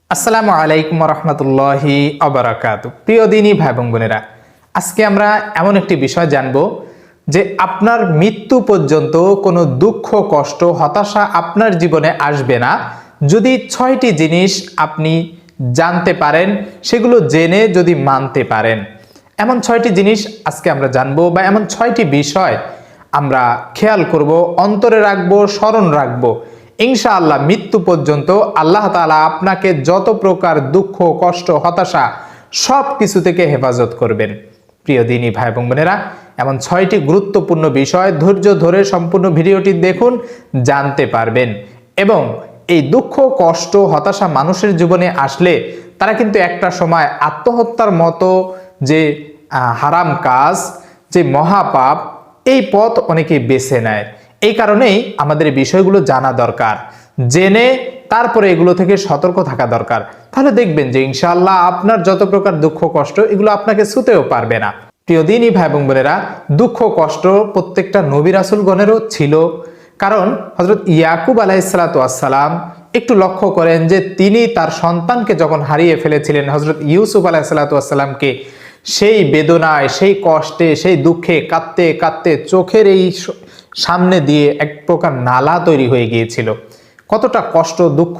আসসালামু আলাইকুম রহমতুল্লাহি আবরাকাতু। প্রিয় দিনী ভাই বোন বোনেরা, আজকে আমরা এমন একটি বিষয় জানব যে আপনার মৃত্যু পর্যন্ত কোনো দুঃখ, কষ্ট, হতাশা আপনার জীবনে আসবে না যদি 6টি জিনিস আপনি জানতে পারেন, সেগুলো জেনে যদি মানতে পারেন। এমন 6টি জিনিস আজকে আমরা জানবো, বা এমন 6টি বিষয় আমরা খেয়াল করব, অন্তরে রাখবো, স্মরণ রাখবো। ইনশাআল্লাহ মৃত্যু পর্যন্ত আল্লাহ তাআলা আপনাকে যত প্রকার দুঃখ, কষ্ট, হতাশা সব কিছু থেকে হেফাজত করবেন। প্রিয় দিনী ভাই এবং বোনেরা, এমন 6টি গুরুত্বপূর্ণ বিষয় ধৈর্য ধরে সম্পূর্ণ ভিডিওটি দেখুন, জানতে পারবেন। এবং এই দুঃখ, কষ্ট, হতাশা মানুষের জীবনে আসলে তারা কিন্তু একটা সময় আত্মহত্যার মতো যে হারাম কাজ, যে মহাপাপ, এই পথ অনেকেই বেছে নেয়। এই কারণেই আমাদের এই বিষয়গুলো জানা দরকার, জেনে তারপরে এগুলো থেকে সতর্ক থাকা দরকার। তাহলে দেখবেন যে ইনশাআল্লাহ আপনার যত প্রকার দুঃখ, কষ্ট এগুলো আপনাকে ছুঁতেও পারবে না। প্রিয় দিনী ভাই এবং বোনেরা, দুঃখ, কষ্ট প্রত্যেকটা নবী রাসূলগণেরও ছিল। কারণ হযরত ইয়াকুব আলাইহিসসালাতু ওয়াসসালাম একটু লক্ষ্য করেন যে তিনি তার সন্তানকে যখন হারিয়ে ফেলেছিলেন, হযরত ইউসুফ আলাইহিসসালাতু ওয়াসসালামকে, সেই বেদনায়, সেই কষ্টে, সেই দুঃখে কাঁদতে কাঁদতে চোখের এই সামনে দিয়ে এক প্রকার নালা তৈরি হয়ে গিয়েছিল। কতটা কষ্ট, দুঃখ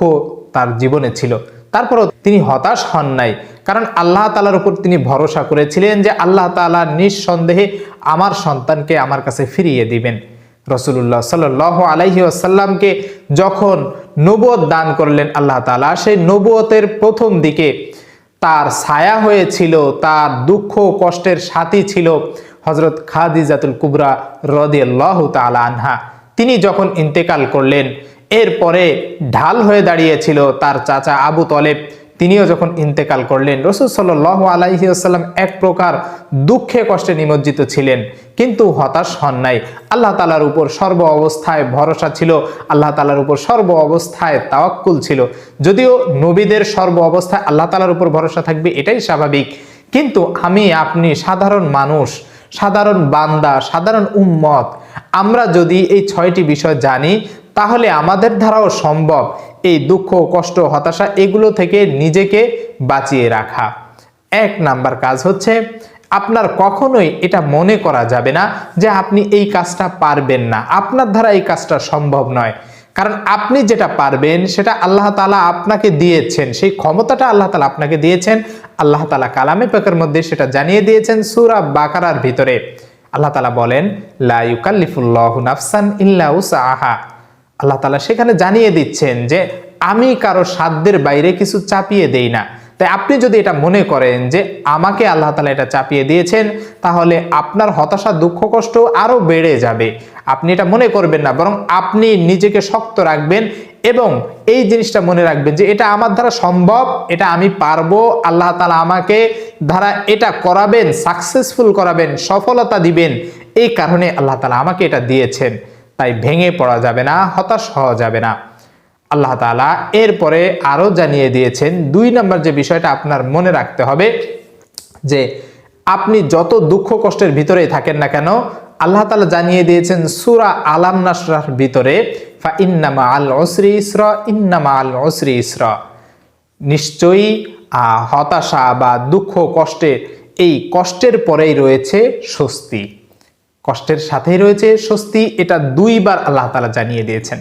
তার জীবনে ছিল। তারপরও তিনি হতাশ হন নাই, কারণ আল্লাহ তাআলার উপর তিনি ভরসা করেছিলেন যে আল্লাহ তাআলা নিঃসন্দেহে আমার সন্তানকে আমার কাছে ফিরিয়ে দিবেন। রাসূলুল্লাহ সাল্লাল্লাহু আলাইহি ওয়াসাল্লামকে যখন নবুয়ত দান করলেন আল্লাহ তাআলা, সেই নবুয়তের প্রথম দিকে তার ছায়া হয়েছিল, তার দুঃখ কষ্টের সাথী ছিল হযরত খাদিজাতুল কুবরা রাদিয়াল্লাহু তাআলা আনহা। তিনি যখন ইন্তেকাল করলেন, এরপরে ঢাল হয়ে দাঁড়িয়েছিল তার চাচা আবু তলেব। তিনিও যখন ইন্তেকাল করলেন, রাসূল সাল্লাল্লাহু আলাইহি ওয়াসাল্লাম এক প্রকার দুঃখে কষ্টে নিমজ্জিত ছিলেন, কিন্তু হতাশ হন নাই। আল্লাহ তাআলার উপর সর্ব অবস্থায় ভরসা ছিল, আল্লাহ তাআলার উপর সর্ব অবস্থায় তাওয়াক্কুল ছিল। যদিও নবীদের সর্ব অবস্থায় আল্লাহ তাআলার উপর ভরসা থাকবে, এটাই স্বাভাবিক। কিন্তু আমি, আপনি সাধারণ মানুষ, সাধারণ বান্দা, সাধারণ উম্মত, আমরা যদি এই 6টি বিষয় জানি, তাহলে আমাদের দ্বারাও সম্ভব এই দুঃখ, কষ্ট, হতাশা এগুলো থেকে নিজেকে বাঁচিয়ে রাখা। 1 নাম্বার কাজ হচ্ছে, আপনার কখনোই এটা মনে করা যাবে না যে আপনি এই কাজটা পারবেন না, আপনার দ্বারা এই কাজটা সম্ভব নয়। কারণ আপনি যেটা পারবেন সেটা আল্লাহ তাআলা আপনাকে দিয়েছেন, সেই ক্ষমতাটা আল্লাহ তাআলা আপনাকে দিয়েছেন। আল্লাহ তাআলা কালামে পাকের মধ্যে সেটা জানিয়ে দিয়েছেন সূরা বাকারার ভিতরে। আল্লাহ তাআলা বলেন, লা ইউকাল্লিফুল্লাহু নাফসান ইল্লা উসআহা। আল্লাহ তাআলা সেখানে জানিয়ে দিচ্ছেন যে আমি কারো সাধ্যের বাইরে কিছু চাপিয়ে দেই না। তাই আপনি যদি এটা মনে করেন যে আমাকে আল্লাহ তাআলা এটা চাপিয়ে দিয়েছেন, তাহলে আপনার হতাশা, দুঃখ, কষ্ট আরো বেড়ে যাবে। আপনি এটা মনে করবেন না, বরং আপনি নিজেকে শক্ত রাখবেন এবং এই জিনিসটা মনে রাখবেন যে এটা আমার দ্বারা সম্ভব, এটা আমি পারবো। আল্লাহ তাআলা আমাকে দ্বারা এটা করাবেন, সাকসেসফুল করাবেন, সফলতা দিবেন। এই কারণে আল্লাহ তাআলা আমাকে এটা দিয়েছেন। তাই ভেঙে পড়া যাবে না, হতাশ হওয়া যাবে না। আল্লাহ তাআলা এরপরে আরো জানিয়ে দিয়েছেন 2 নম্বর যে বিষয়টা আপনার মনে রাখতে হবে, যে আপনি যত দুঃখ কষ্টের ভিতরেই থাকেন না কেন, আল্লাহ তাআলা জানিয়ে দিয়েছেন সূরা আলাম নাসরার ভিতরে, ফা ইন্না মাআল উসরি ইসরা, ইন্না মাআল উসরি ইসরা। নিশ্চয়ই হতাশা বা দুঃখ, কষ্টের, এই কষ্টের পরেই রয়েছে স্বস্তি, কষ্টের সাথেই রয়েছে স্বস্তি। এটা 2 বার আল্লাহ তাআলা জানিয়ে দিয়েছেন।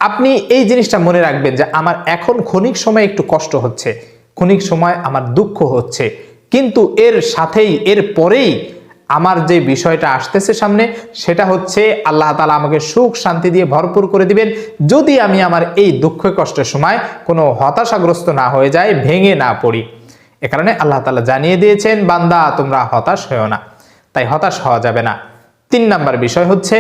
আপনি এই জিনিসটা মনে রাখবেন যে আমার এখন ক্ষণিক সময় একটু কষ্ট হচ্ছে, ক্ষণিক সময় আমার দুঃখ হচ্ছে, কিন্তু এর সাথেই, এর পরেই আমার যে বিষয়টা আসতেছে সামনে, সেটা হচ্ছে আল্লাহ তাআলা আমাকে সুখ শান্তি দিয়ে ভরপুর করে দিবেন, যদি আমি আমার এই দুঃখ কষ্টের সময় কোনো হতাশাগ্রস্ত না হয়ে যায়, ভেঙে না পড়ি। এ কারণে আল্লাহ তাআলা জানিয়ে দিয়েছেন, বান্দা তোমরা হতাশ হও না। তাই হতাশ হওয়া যাবে না। 3 নাম্বার বিষয় হচ্ছে,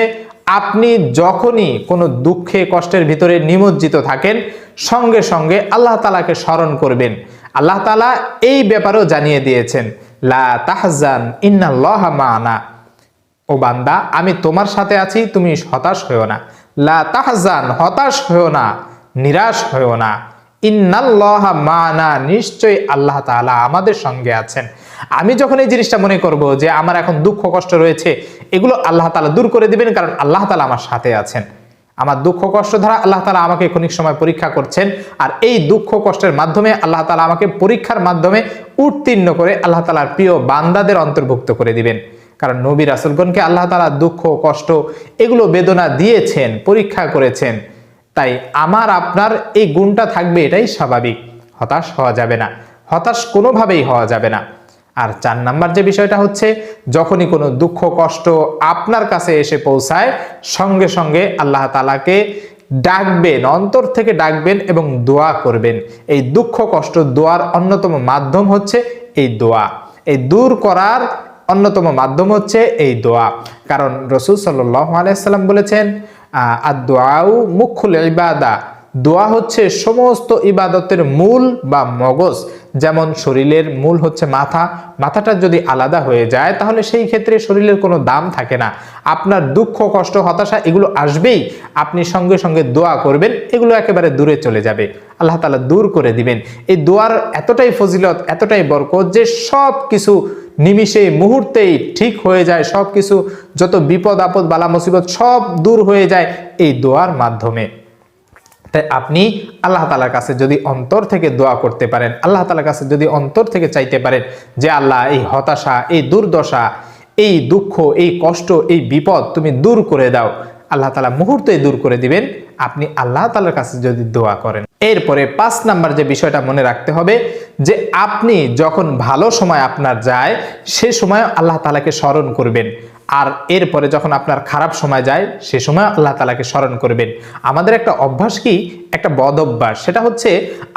আপনি যখনই কোনো দুঃখে কষ্টের ভিতরে নিমজ্জিত থাকেন, সঙ্গে সঙ্গে আল্লাহ তাআলাকে স্মরণ করবেন। আল্লাহ তাআলা এই ব্যাপারেও জানিয়ে দিয়েছেন, লা তাহজান ইন্নাল্লাহা মা'ানা। ও বান্দা, আমি তোমার সাথে আছি, তুমি হতাশ হও না। লা তাহজান, হতাশ হও না, নিরাশ হও না। ইন্নাল্লাহা মা'ানা, নিশ্চয়ই আল্লাহ তাআলা আমাদের সঙ্গে আছেন। আমি যখন এই জিনিসটা মনে করব যে আমার এখন দুঃখ কষ্ট রয়েছে, এগুলো আল্লাহ তাআলা দূর করে দিবেন, কারণ আল্লাহ তাআলা আমার সাথে আছেন। আমার দুঃখ কষ্ট দ্বারা আল্লাহ তাআলা আমাকে ক্ষণিক সময় পরীক্ষা করছেন, আর এই দুঃখ কষ্টের মাধ্যমে আল্লাহ তাআলা আমাকে পরীক্ষার মাধ্যমে উত্তীর্ণ করে আল্লাহ তাআলার প্রিয় বান্দাদের অন্তর্ভুক্ত করে দিবেন। কারণ নবী রাসূলগণকে আল্লাহ তাআলা দুঃখ কষ্ট এগুলো বেদনা দিয়েছেন, পরীক্ষা করেছেন। তাই আমার আপনার এই গুণটা থাকবে, এটাই স্বাভাবিক। হতাশ হওয়া যাবে না, হতাশ কোনোভাবেই হওয়া যাবে না। আর 4 নাম্বার যে বিষয়টা হচ্ছে, যখনই কোনো দুঃখ কষ্ট আপনার কাছে এসে পৌঁছায়, সঙ্গে সঙ্গে আল্লাহ তাআলাকে ডাকবেন, অন্তর থেকে ডাকবেন এবং দোয়া করবেন। এই দুঃখ কষ্ট দোয়ার অন্যতম মাধ্যম হচ্ছে এই দোয়া। এই দূর করার অন্যতম মাধ্যম হচ্ছে এই দোয়া। কারণ রাসূল সাল্লাল্লাহু আলাইহি ওয়াসাল্লাম বলেছেন, আদ-দুআউ মুখুল ইবাদা, দোয়া হচ্ছে সমস্ত ইবাদতের মূল বা মগজ। যেমন শরীরের মূল হচ্ছে মাথা, মাথাটা যদি আলাদা হয়ে যায় তাহলে সেই ক্ষেত্রে শরীরের কোনো দাম থাকে না। আপনার দুঃখ কষ্ট হতাশা এগুলো আসবেই, আপনি সঙ্গে সঙ্গে দোয়া করবেন, এগুলো একেবারে দূরে চলে যাবে, আল্লাহ তাআলা দূর করে দিবেন। এই দোয়ার এতটাই ফজিলত, এতটাই বরকত যে সব কিছু নিমিষে মুহূর্তেই ঠিক হয়ে যায়, সব কিছু যত বিপদ আপদ বালা মুসিবত সব দূর হয়ে যায় এই দোয়ার মাধ্যমে। তাই আপনি আল্লাহ তাআলার কাছে যদি অন্তর থেকে দোয়া করতে পারেন, আল্লাহ তাআলার কাছে যদি অন্তর থেকে চাইতে পারেন যে আল্লাহ এই হতাশা, এই দুর্দশা, এই দুঃখ, এই কষ্ট, এই বিপদ তুমি দূর করে দাও, আল্লাহ তাআলা মুহূর্তেই দূর করে দিবেন আপনি আল্লাহ তাআলার কাছে যদি দোয়া করেন। এরপরে 5 নাম্বার যে বিষয়টা মনে রাখতে হবে যে আপনি যখন ভালো সময় আপনার যায় সে সময় আল্লাহ তাআলাকে স্মরণ করবেন, আর এরপরে যখন আপনার খারাপ সময় যায় সে সময় আল্লাহ তাআলাকে স্মরণ করবেন। আমাদের একটা অভ্যাস কি, একটা বদ অভ্যাস, সেটা হচ্ছে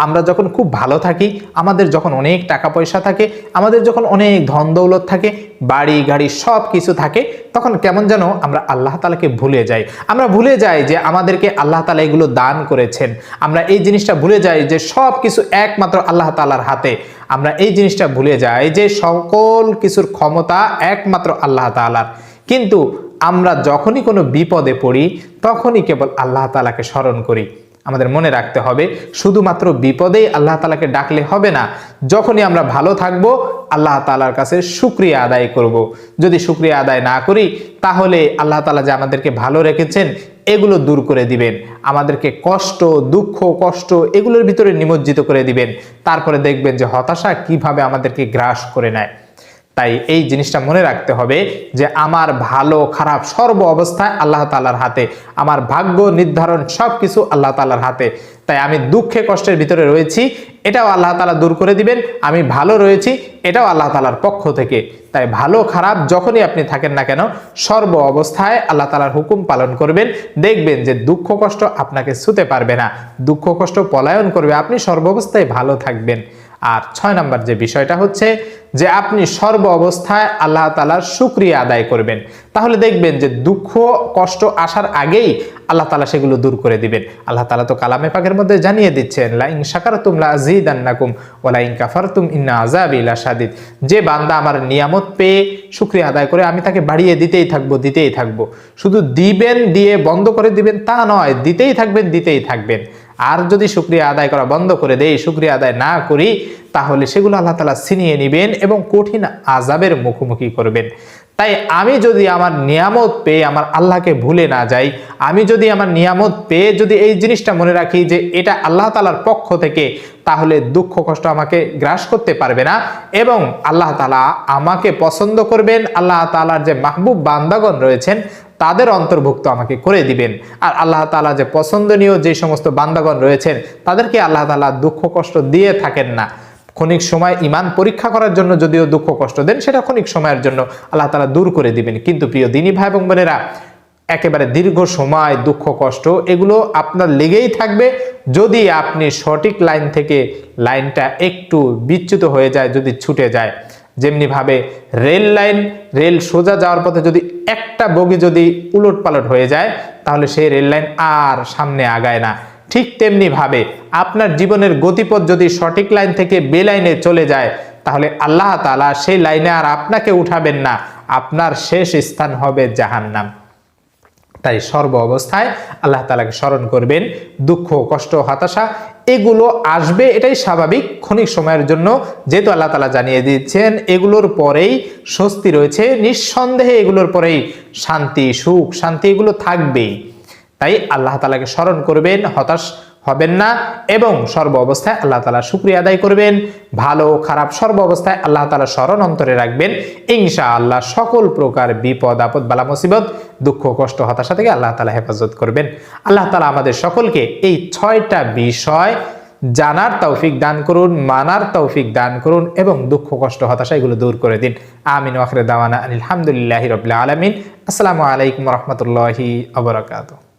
আমরা যখন খুব ভালো থাকি, আমাদের যখন অনেক টাকা পয়সা থাকে, আমাদের যখন অনেক ধন দৌলত থাকে, বাড়ি গাড়ি সব কিছু থাকে, তখন কেমন যেন আমরা আল্লাহ তাআলাকে ভুলে যাই। আমরা ভুলে যাই যে আমাদেরকে আল্লাহ তাআলা এগুলো দান করেছেন। আমরা এই জিনিসটা ভুলে যাই যে সব কিছু একমাত্র আল্লাহ তাআলার হাতে। আমরা এই জিনিসটা ভুলে যাই যে সকল কিছুর ক্ষমতা একমাত্র আল্লাহ তাআলার। কিন্তু আমরা যখনই কোনো বিপদে পড়ি তখনই কেবল আল্লাহ তাআলাকে স্মরণ করি। আমাদের মনে রাখতে হবে শুধুমাত্র বিপদেই আল্লাহ তাআলাকে ডাকলে হবে না, যখনই আমরা ভালো থাকবো আল্লাহ তাআলার কাছে শুকরিয়া আদায় করব। যদি শুকরিয়া আদায় না করি তাহলে আল্লাহ তাআলা যে আমাদেরকে ভালো রেখেছেন এগুলো দূর করে দিবেন, আমাদেরকে কষ্ট দুঃখ কষ্ট এগুলোর ভিতরে নিমজ্জিত করে দিবেন। তারপরে দেখবেন যে হতাশা কিভাবে আমাদেরকে গ্রাস করে নেয়। তাই এই জিনিসটা মনে রাখতে হবে যে আমার ভালো খারাপ সর্ব অবস্থায় আল্লাহ তাআলার হাতে, আমার ভাগ্য নির্ধারণ সবকিছু আল্লাহ তাআলার হাতে। তাই আমি দুঃখে কষ্টের ভিতরে রয়েছি, এটাও আল্লাহ তাআলা দূর করে দিবেন। আমি ভালো রয়েছি, এটাও আল্লাহ তাআলার পক্ষ থেকে। তাই ভালো খারাপ যখনই আপনি থাকেন না কেন সর্ব অবস্থায় আল্লাহ তাআলার হুকুম পালন করবেন। দেখবেন যে দুঃখ কষ্ট আপনাকে ছুঁতে পারবে না, দুঃখ কষ্ট পলায়ন করবে, আপনি সর্ব অবস্থায় ভালো থাকবেন। আর 6 নাম্বার যে বিষয়টা হচ্ছে যে আপনি সর্ব অবস্থায় আল্লাহ তাআলার শুকরিয়া আদায় করবেন। তাহলে দেখবেন যে দুঃখ কষ্ট আসার আগেই আল্লাহ তাআলা সেগুলো দূর করে দিবেন। আল্লাহ তাআলা তো কালামে পাকের মধ্যে জানিয়ে দিচ্ছেন, লা ইন শাকারতুম লা আযীদান্নাকুম ওয়া লা ইন কাফারতুম ইন্না আযাবি লাশাদীদ। যে বান্দা আমার নিয়ামত পেয়ে শুকরিয়া আদায় করে আমি তাকে বাড়িয়ে দিতেই থাকবো। শুধু দিবেন, দিয়ে বন্ধ করে দিবেন তা নয়, দিতেই থাকবেন। আর যদি শুকরিয়া আদায় করা বন্ধ করে দেই, শুকরিয়া আদায় না করি, তাহলে সেগুলো আল্লাহ তাআলা ছিনিয়ে নেবেন এবং কঠিন আযাবের মুখোমুখি করবেন। তাই আমি যদি আমার নিয়ামত পেয়ে আমার আল্লাহকে ভুলে না যাই, আমি যদি আমার নিয়ামত পেয়ে যদি এই জিনিসটা মনে রাখি যে এটা আল্লাহ তাআলার পক্ষ থেকে, তাহলে দুঃখ কষ্ট আমাকে গ্রাস করতে পারবে না এবং আল্লাহ তাআলা আমাকে পছন্দ করবেন। আল্লাহ তাআলার যে মাহবুব বান্দাগণ রয়েছেন তাদের অন্তর্ভুক্ত আমাকে করে দিবেন। আর আল্লাহ তাআলা যে পছন্দনীয় যে সমস্ত বান্দাগণ রয়েছেন তাদেরকে আল্লাহ তাআলা দুঃখ কষ্ট দিয়ে থাকেন না। ক্ষণিক সময় ঈমান পরীক্ষা করার জন্য যদিও দুঃখ কষ্ট দেন, সেটা ক্ষণিক সময়ের জন্য আল্লাহ তাআলা দূর করে দিবেন। কিন্তু প্রিয় দ্বীনী ভাই এবং বোনেরা, একেবারে দীর্ঘ সময় দুঃখ কষ্ট এগুলো আপনার লেগেই থাকবে যদি আপনি সঠিক লাইন থেকে লাইনটা একটু বিচ্যুত হয়ে যায়, যদি ছুটে যায়। যেমনি ভাবে রেল সোজা যাওয়ার পথে যদি একটা বগি যদি উলট পালট হয়ে যায় তাহলে সেই রেল লাইন আর সামনে আগায় না। ঠিক তেমনি ভাবে আপনার জীবনের গতিপথ যদি সঠিক লাইন থেকে বেলাইনে চলে যায় তাহলে আল্লাহ তাআলা সেই লাইনে আর আপনাকে উঠাবেন না, আপনার শেষ স্থান হবে জাহান্নাম। তাই সর্ব অবস্থায় আল্লাহ তাআলাকে স্মরণ করবেন। দুঃখ কষ্ট হতাশা এগুলো আসবে, এটাই স্বাভাবিক, ক্ষণিক সময়ের জন্য। যেহেতু আল্লাহ তাআলা জানিয়ে দিচ্ছেন এগুলোর পরেই স্বস্তি রয়েছে, নিঃসন্দেহে এগুলোর পরেই শান্তি সুখ শান্তি এগুলো থাকবেই। তাই আল্লাহ তাআলাকে স্মরণ করবেন, হতাশ হবেন না এবং সর্ব অবস্থায় আল্লাহ তাআলার শুকরিয়া আদায় করবেন। ভালো খারাপ সর্ব অবস্থায় আল্লাহ তাআলার স্মরণ অন্তরে রাখবেন। ইনশাআল্লাহ সকল প্রকার বিপদ আপদ বালা মুসিবত দুঃখ কষ্ট হতাশা থেকে আল্লাহ তাআলা হেফাজত করবেন। আল্লাহ তাআলা আমাদের সকলকে এই 6টা বিষয় জানার তৌফিক দান করুন, মানার তৌফিক দান করুন এবং দুঃখ কষ্ট হতাশা এগুলো দূর করে দিন। আমিন ওয়া আখিরু দাওয়ানা আলহামদুলিল্লাহি রাব্বিল আলামিন। আসসালামু আলাইকুম ওয়া রাহমাতুল্লাহি ওয়া বারাকাতুহু।